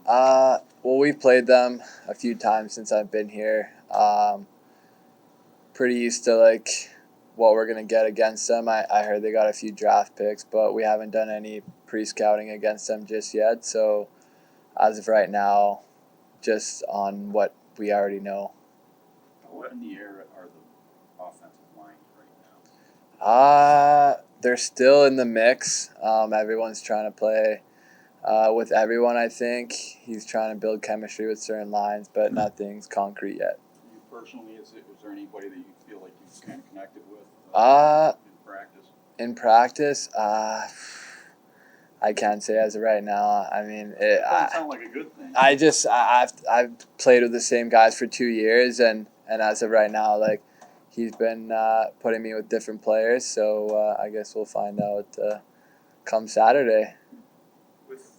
Well, we've played them a few times since I've been here. Pretty used to what we're gonna get against them. I heard they got a few draft picks, but we haven't done any pre-scouting against them just yet. So as of right now, just on what we already know. What in the air are the offensive lines right now? They're still in the mix. Everyone's trying to play with everyone. I think he's trying to build chemistry with certain lines, but nothing's concrete yet. You personally, was there anybody that you feel like you kind of connected with in practice? In practice, I can't say as of right now. I mean, It doesn't sound like a good thing. I've played with the same guys for 2 years, and as of right now, he's been putting me with different players. So I guess we'll find out come Saturday. With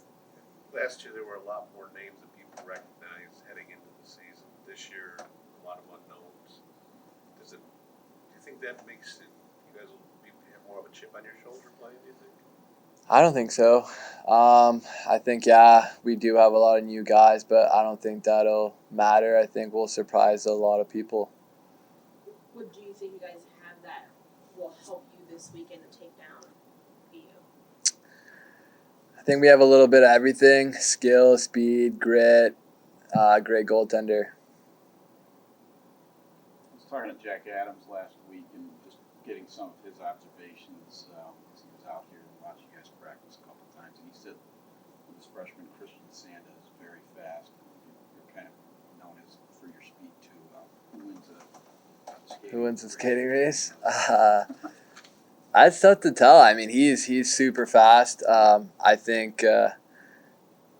last year, there were a lot more names that people recognized heading into the season. This year, a lot of unknowns. Do you think that makes it? You guys will have more of a chip on your shoulder playing? Do you think? I don't think so. I think, we do have a lot of new guys, but I don't think that'll matter. I think we'll surprise a lot of people. What do you think you guys have that will help you this weekend to take down BU? I think we have a little bit of everything: skill, speed, grit, great goaltender. I was talking to Jack Adams last week and just getting some of his observations. He was out here and watched you guys practice a couple of times, and he said this freshman Christian Sanda is very fast. You're kind of known as for your speed too. Who wins the skating race? That's tough to tell. I mean, he's super fast. I think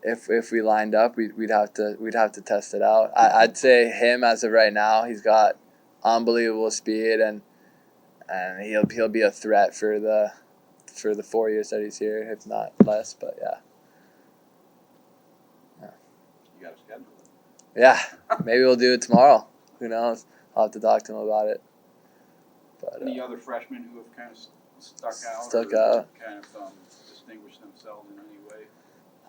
if we lined up, we'd have to test it out. I'd say him as of right now. He's got unbelievable speed, and he'll be a threat for the 4 years that he's here, if not less. But yeah. You got to schedule it. Yeah, maybe we'll do it tomorrow. Who knows? I'll have to talk to him about it. But any other freshmen who have kind of stuck out? Kind of distinguished themselves in any way?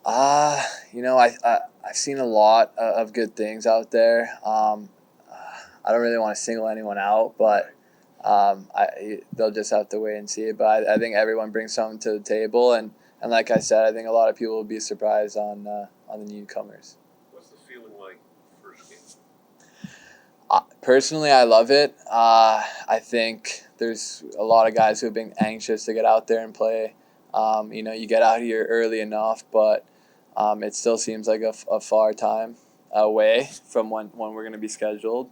I've seen a lot of good things out there. I don't really want to single anyone out, but they'll just have to wait and see. But I think everyone brings something to the table, and like I said, I think a lot of people will be surprised on the newcomers. What's the feeling like first game? Personally, I love it. I think there's a lot of guys who have been anxious to get out there and play. You get out here early enough, but it still seems like a far time away from when we're going to be scheduled.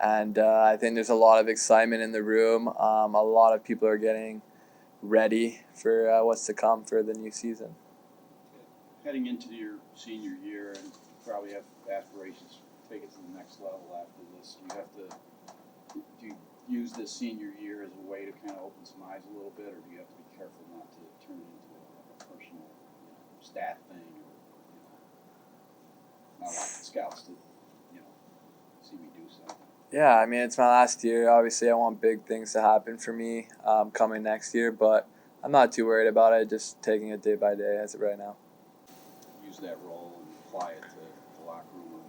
And I think there's a lot of excitement in the room. A lot of people are getting ready for what's to come for the new season. Heading into your senior year, and you probably have aspirations to take it to the next level after this. Do you use this senior year as a way to kind of open some eyes a little bit, or do you have to be careful not to turn it into a personal stat thing, or not like the scouts to see me do something? Yeah, I mean, it's my last year. Obviously, I want big things to happen for me coming next year, but I'm not too worried about it. Just taking it day by day as of right now. Use that role and apply it to the locker room or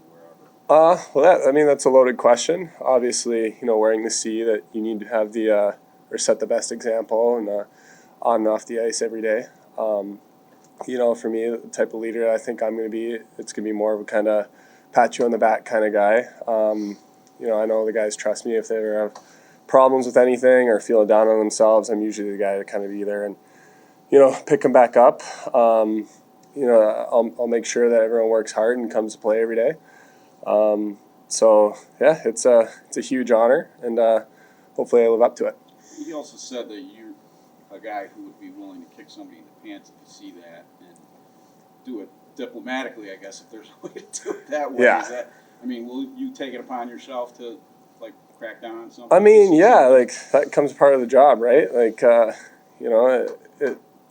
wherever. That's a loaded question. Obviously, wearing the C, that you need to have or set the best example and on and off the ice every day. For me, the type of leader I think I'm going to be, it's going to be more of a kind of pat you on the back kind of guy. I know the guys trust me if they ever have problems with anything or feeling down on themselves. I'm usually the guy to kind of be there and, pick them back up. I'll make sure that everyone works hard and comes to play every day. It's a huge honor, and hopefully I live up to it. He also said that you're a guy who would be willing to kick somebody in the pants if you see that, and do it diplomatically, I guess, if there's a way to do it that way. Yeah. Will you take it upon yourself to crack down on something? That comes part of the job, right?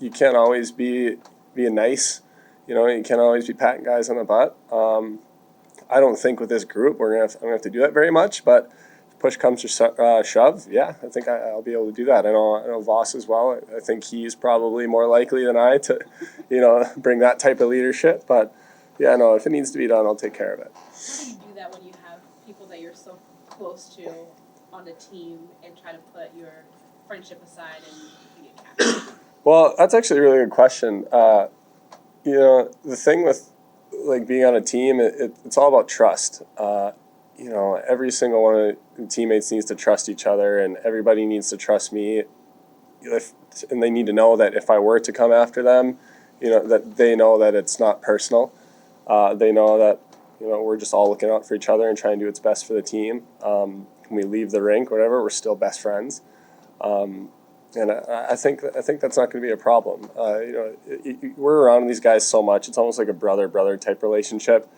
You can't always be nice. You can't always be patting guys on the butt. I don't think with this group I'm gonna have to do that very much, but if push comes to shove, yeah, I think I'll be able to do that. I know Voss as well. I think he's probably more likely than I to, bring that type of leadership. But yeah, no, if it needs to be done, I'll take care of it. How do you do that when you have people that you're so close to on the team and try to put your friendship aside and be a captain? Well, that's actually a really good question. The thing with like being on a team, it's all about trust. Every single one of the teammates needs to trust each other, and everybody needs to trust me. And they need to know that if I were to come after them, that they know that it's not personal. They know that we're just all looking out for each other and trying to do what's best for the team. When we leave the rink, whatever, we're still best friends. And I think that's not going to be a problem. We're around these guys so much; it's almost like a brother type relationship,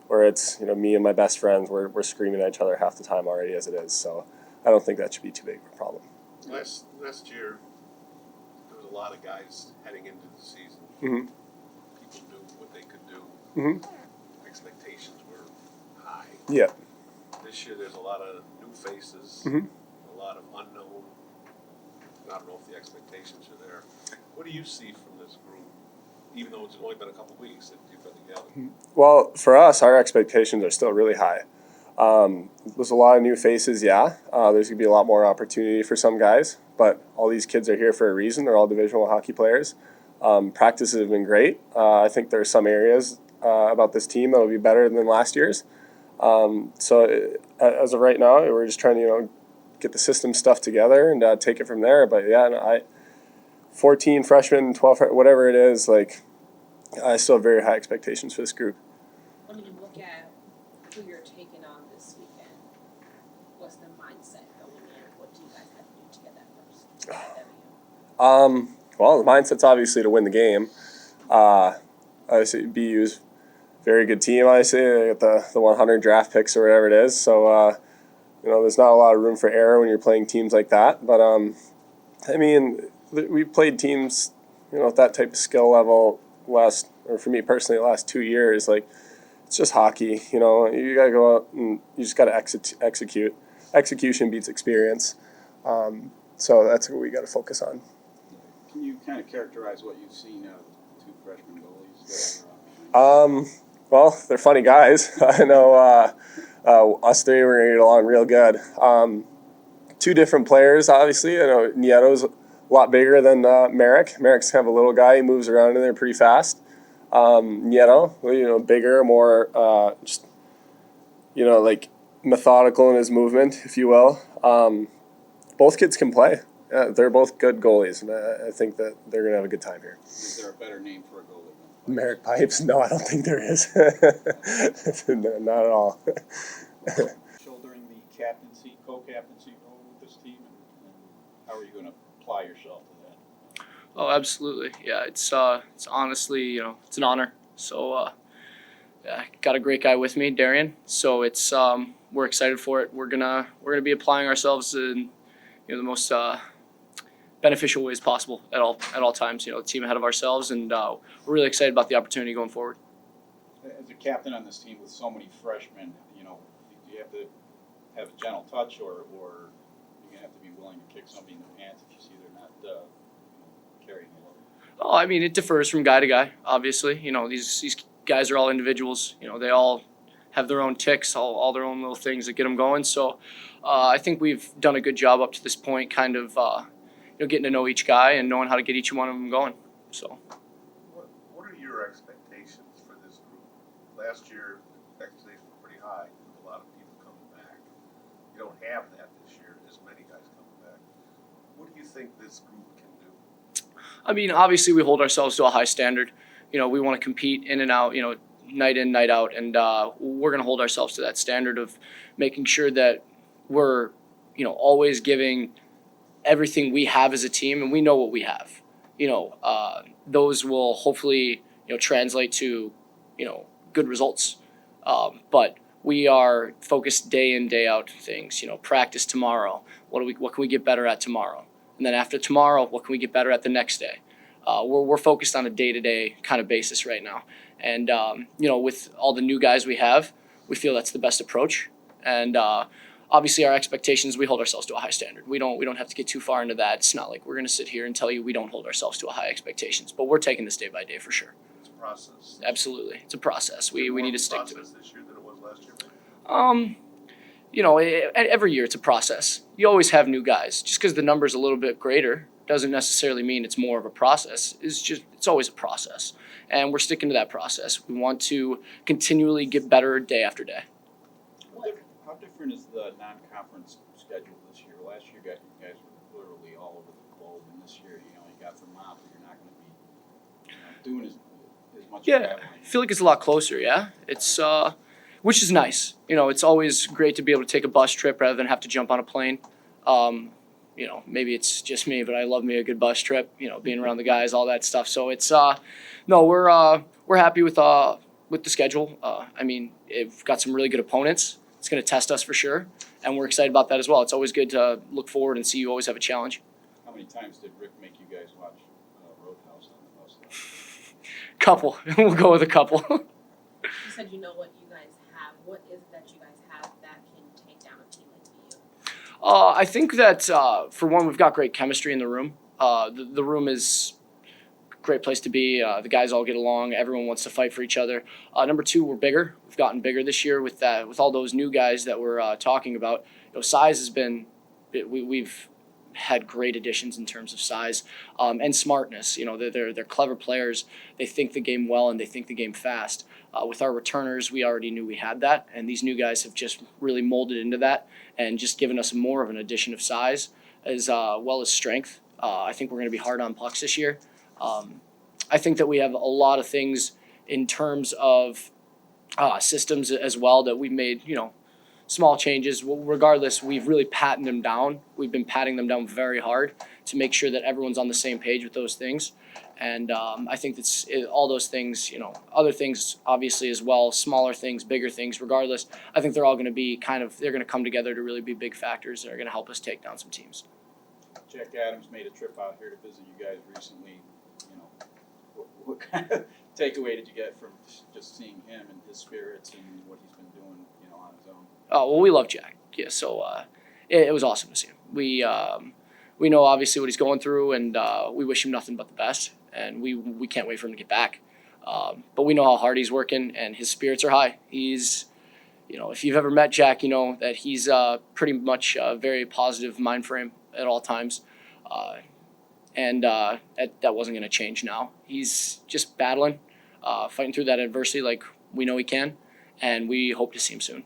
where it's me and my best friends. We're screaming at each other half the time already as it is. So I don't think that should be too big of a problem. Last year, there was a lot of guys heading into the season. Mm-hmm. People knew what they could do. Mm-hmm. Expectations were high. Yeah. This year, there's a lot of new faces, Mm-hmm. a lot of unknown. I don't know if the expectations are there. What do you see from this group, even though it's only been a couple weeks that you've been together? Well, for us, our expectations are still really high. There's a lot of new faces, yeah. There's going to be a lot more opportunity for some guys, but all these kids are here for a reason. They're all Division I hockey players. Practices have been great. I think there are some areas about this team that will be better than last year's. As of right now, we're just trying to, get the system stuff together and take it from there. But yeah, 14 freshmen, 12, whatever it is, I still have very high expectations for this group. When you look at who you're taking on this weekend, what's the mindset going in? What do you guys have to do to get that first W? Well, the mindset's obviously to win the game. Obviously, BU's very good team. Obviously, they got the 100 draft picks or whatever it is. So, there's not a lot of room for error when you're playing teams like that. But we played teams, at that type of skill level for me personally, the last 2 years. It's just hockey. You got to go out and you just got to execute. Execution beats experience. So that's what we got to focus on. Can you kind of characterize what you've seen out of the two freshman goalies that are Well, they're funny guys. I know us three, we're going to get along real good. Two different players, obviously. I know Nieto's a lot bigger than Merrick. Merrick's kind of a little guy. He moves around in there pretty fast. Nieto, bigger, more methodical in his movement, if you will. Both kids can play. They're both good goalies, and I think that they're going to have a good time here. Is there a better name for a goalie than Merrick Pipes? No, I don't think there is. No, not at all. shouldering the captaincy, co-captaincy role with this team, and how are you going to apply yourself to that? Oh, absolutely. Yeah, it's honestly, it's an honor. So, I got a great guy with me, Darion. So it's we're excited for it. We're gonna be applying ourselves in the most beneficial ways possible at all times. The team ahead of ourselves, and we're really excited about the opportunity going forward. As a captain on this team with so many freshmen, do you have to have a gentle touch, or you're gonna have to be willing to kick somebody in the pants if you see they're not carrying the load? Oh, I mean, it differs from guy to guy. Obviously, these guys are all individuals. They all have their own ticks, all their own little things that get them going. So, I think we've done a good job up to this point, kind of getting to know each guy and knowing how to get each one of them going. So. What are your expectations for this group? Last year, expectations were pretty high. A lot of people coming back. You don't have that this year. As many guys coming back. What do you think this group can do? I mean, obviously, we hold ourselves to a high standard. We want to compete in and out, night in, night out, and we're going to hold ourselves to that standard of making sure that we're, always giving everything we have as a team, and we know what we have. Those will hopefully, translate to, good results. But we are focused day in, day out things. Practice tomorrow. What can we get better at tomorrow? And then after tomorrow, what can we get better at the next day? We're focused on a day-to-day kind of basis right now. And, with all the new guys we have, we feel that's the best approach. And obviously our expectations, we hold ourselves to a high standard. We don't have to get too far into that. It's not like we're going to sit here and tell you we don't hold ourselves to a high expectations. But we're taking this day by day for sure. It's process. Absolutely, it's a process. We need to stick to it. Process this year than it was last year, maybe? Every year it's a process. You always have new guys. Just because the number's a little bit greater doesn't necessarily mean it's more of a process. It's always a process, and we're sticking to that process. We want to continually get better day after day. How different is the non-conference schedule this year? Last year, you guys were literally all over the globe, and this year, you got Vermont, but you're not going to be doing as much traveling. I feel like it's a lot closer. Yeah, it's which is nice. It's always great to be able to take a bus trip rather than have to jump on a plane. Maybe it's just me, but I love me a good bus trip. Being around the guys, all that stuff. So it's no, we're happy with the schedule. We've got some really good opponents. It's going to test us for sure, and we're excited about that as well. It's always good to look forward and see you always have a challenge. How many times did Rick make you guys watch Roadhouse on the bus? Couple. We'll go with a couple. You said you know what you guys have. What is it that you guys have that can take down a team like you? I think that for one, we've got great chemistry in the room. The room is a great place to be. The guys all get along. Everyone wants to fight for each other. Number two, we're bigger. We've gotten bigger this year with all those new guys that we're talking about. Size has been. We've had great additions in terms of size and smartness. They're clever players. They think the game well and they think the game fast. With our returners, we already knew we had that, and these new guys have just really molded into that and just given us more of an addition of size as well as strength. I think we're going to be hard on pucks this year. I think that we have a lot of things in terms of systems as well that we've made, small changes. Regardless, we've really patted them down. We've been patting them down very hard to make sure that everyone's on the same page with those things. And I think that's all those things, other things obviously as well, smaller things, bigger things, regardless. I think they're all going to be they're going to come together to really be big factors that are going to help us take down some teams. Jack Adams made a trip out here to visit you guys recently. What kind of takeaway did you get from just seeing him and his spirits and what he's been doing, on his own? Oh, well, we love Jack. Yeah, so it was awesome to see him. We know obviously what he's going through, and we wish him nothing but the best. And we can't wait for him to get back. But we know how hard he's working, and his spirits are high. He's, if you've ever met Jack, you know that he's pretty much a very positive mind frame at all times. And that wasn't going to change now. He's just battling, fighting through that adversity like we know he can, and we hope to see him soon.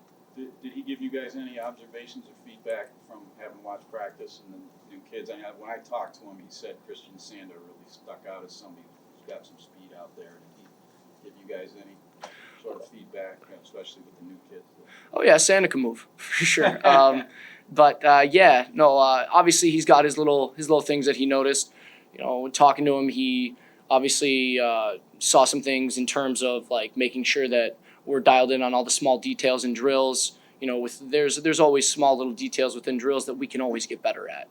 Did he give you guys any observations or feedback from having watched practice and the new kids? When I talked to him, he said Christian Sanda really stuck out as somebody who's got some speed out there. Did he give you guys any sort of feedback, especially with the new kids? Oh yeah, Sanda can move for sure. Obviously he's got his little things that he noticed. When talking to him, he obviously saw some things in terms of like making sure that we're dialed in on all the small details in drills. There's always small little details within drills that we can always get better at.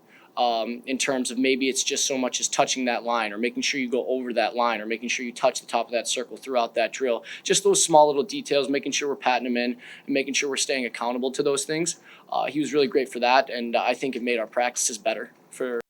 In terms of maybe it's just so much as touching that line or making sure you go over that line or making sure you touch the top of that circle throughout that drill. Just those small little details, making sure we're patting them in and making sure we're staying accountable to those things. He was really great for that, and I think it made our practices better for